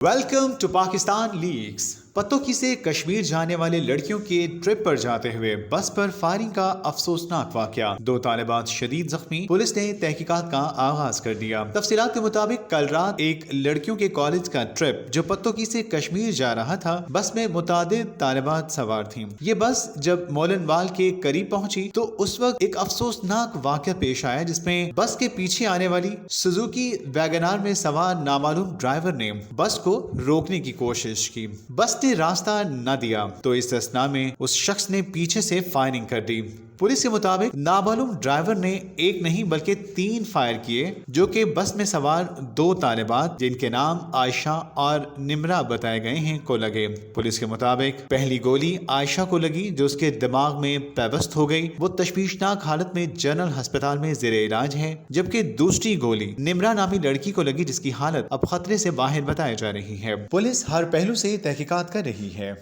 Welcome to Pakistan leaks. Pattoki से कश्मीर जाने वाले लड़कियों के ट्रिप पर जाते हुए बस पर फायरिंग का अफसोसनाक वाकया। 2 तालिबात शदीद जख्मी। पुलिस ने तहकीकात का आगाज कर दिया। तफसीलात के मुताबिक कल रात एक लड़कियों के कॉलेज का ट्रिप जो पतोकी से कश्मीर जा रहा था, बस में मुतादिद तालिबात सवार थीं। ये बस जब मोलनवाल के करीब पहुंची तो उस वक्त एक अफसोसनाक वाकया पेश आया, जिसमें बस के पीछे आने वाली सुजुकी वैगनार में सवार नामालूम ड्राइवर ने बस को रोकने की कोशिश की। बस ने रास्ता न दिया तो इस असना में उस शख्स ने पीछे से फायरिंग कर दी। पुलिस के मुताबिक नामालूम ड्राइवर ने एक नहीं बल्कि 3 फायर किए, जो कि बस में सवार 2 तालिबात जिनके नाम आयशा और निमरा बताए गए हैं को लगे। पुलिस के मुताबिक पहली गोली आयशा को लगी, जो उसके दिमाग में पेवस्त हो गई। वो तशवीशनाक हालत में जनरल अस्पताल में जेरे इलाज है, जबकि दूसरी गोली निमरा नामी लड़की को लगी, जिसकी हालत अब खतरे से बाहर बताई जा रही है। पुलिस हर पहलू से तहकीकात कर रही है।